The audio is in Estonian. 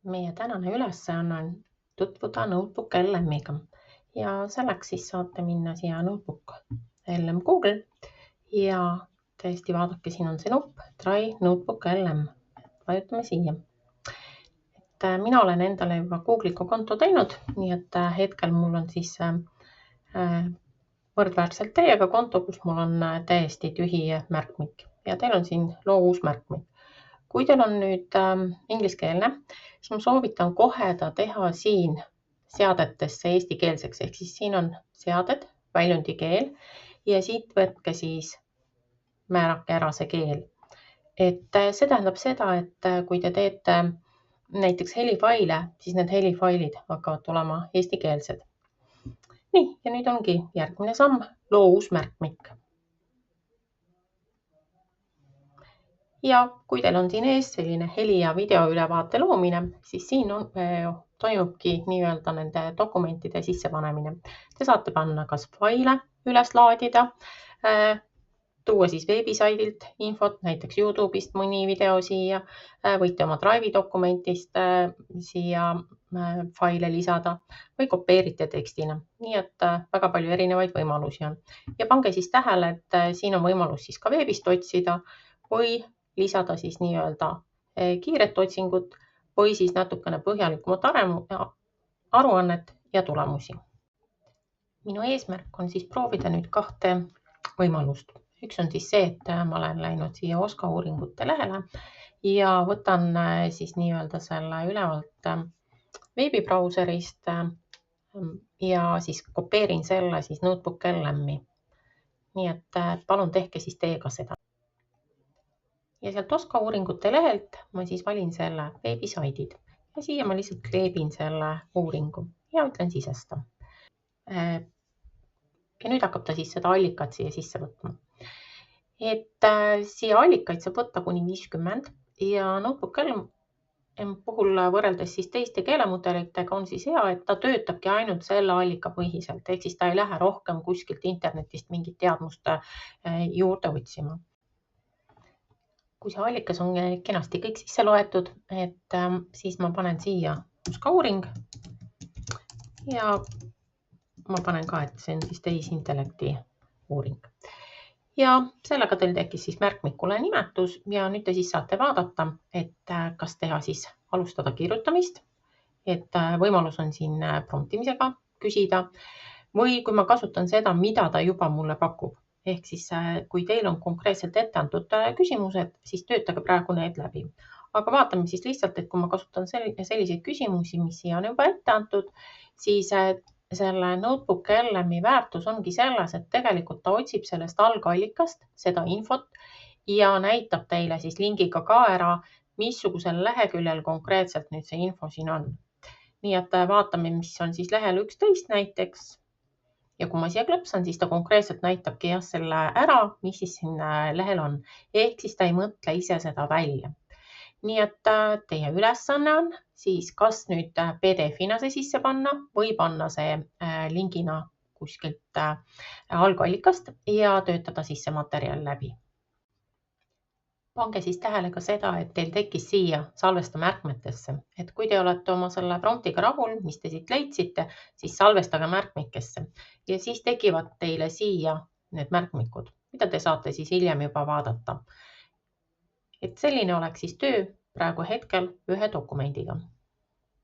Meie tänane ülesanne on tutvuda Notebook LM-iga ja selleks siis saate minna siia Notebook LM Google ja tõesti vaadake, siin on see nupp Try Notebook LM. Vajutame siia. Mina olen endale juba Google'iga konto teinud, nii et hetkel mul on siis võrdväärselt teiega konto, kus mul on täiesti tühi märkmik ja teil on siin loo uus märkmik. Kui teil on nüüd ingliskeelne, siis ma soovitan kohe ta teha siin seadetesse eestikeelseks, ehk siis siin on seaded, väljundi keel ja siit võtke siis määrake ära see keel. Et see tähendab seda, et kui te teete näiteks helifaile, siis need helifailid hakkavad tulema eestikeelsed. Nii, ja nüüd ongi järgmine samm, loo uus märkmik. Ja kui teil on siin ees selline heli- ja videoülevaate loomine, siis siin toimubki nii-öelda nende dokumentide sissepanemine. Te saate panna kas faile üles laadida, tuua siis veebisaidilt infot, näiteks YouTube'ist mõni video siia, võite oma Drive'i dokumentist siia faile lisada või kopeerite tekstina. Nii et väga palju erinevaid võimalusi on. Ja pange siis tähele, et siin on võimalus siis ka veebist otsida või lisada siis nii-öelda kiiret otsingut või siis natukene põhjalikumat aruannet ja tulemusi. Minu eesmärk on siis proovida nüüd kahte võimalust. Üks on siis see, et ma olen läinud siia OSKA uuringute lehele ja võtan siis nii-öelda selle ülevalt veebibrauserist ja siis kopeerin selle siis Notebook LM-i. Nii et palun tehke siis teiega seda. Ja sealt OSKA uuringute lehelt ma siis valin selle veebisaidid ja siia ma lihtsalt kleebin selle uuringu ja ütlen sisesta. Ja nüüd hakkab ta siis seda allikat siia sisse võtma. Et siia allikaid saab võtta kuni 50 ja Notebook LM puhul võrreldes siis teiste keelemudelitega on siis hea, et ta töötabki ainult selle allika põhiselt, ehk siis ta ei lähe rohkem kuskilt internetist mingit teadmust juurde otsima. Kui see allikas on kenasti kõik sisse loetud, et siis ma panen siia OSKA uuring ja ma panen ka, et see on siis tehisintellekti uuring. Ja sellega teil tekkis siis märkmikule nimetus ja nüüd te siis saate vaadata, et kas teha siis alustada kirjutamist, et võimalus on siin promptimisega küsida või kui ma kasutan seda, mida ta juba mulle pakub. Ehk siis kui teil on konkreetselt ette antud küsimused, siis töötage praegu need läbi. Aga vaatame siis lihtsalt, et kui ma kasutan selliseid küsimusi, mis siia on juba ette antud, siis selle Notebook LM-i väärtus ongi selles, et tegelikult ta otsib sellest algallikast seda infot ja näitab teile siis lingiga ka ära, missugusel leheküljel konkreetselt nüüd see info siin on. Nii et vaatame, mis on siis lehel 11 näiteks. Ja kui ma siia klõpsan, siis ta konkreetselt näitabki selle ära, mis siis siin lehel on. Ehk siis ta ei mõtle ise seda välja. Nii et teie ülesanne on siis kas nüüd PDF-ina see sisse panna või panna see lingina kuskilt algallikast ja töötada siis see materjal läbi. Pange siis tähele ka seda, et teil tekkis siia salvesta märkmetesse. Et kui te olete oma selle promptiga rahul, mis te siit leidsite, siis salvestage märkmikesse ja siis tekivad teile siia need märkmikud, mida te saate siis hiljem juba vaadata. Et selline oleks siis töö praegu hetkel ühe dokumendiga.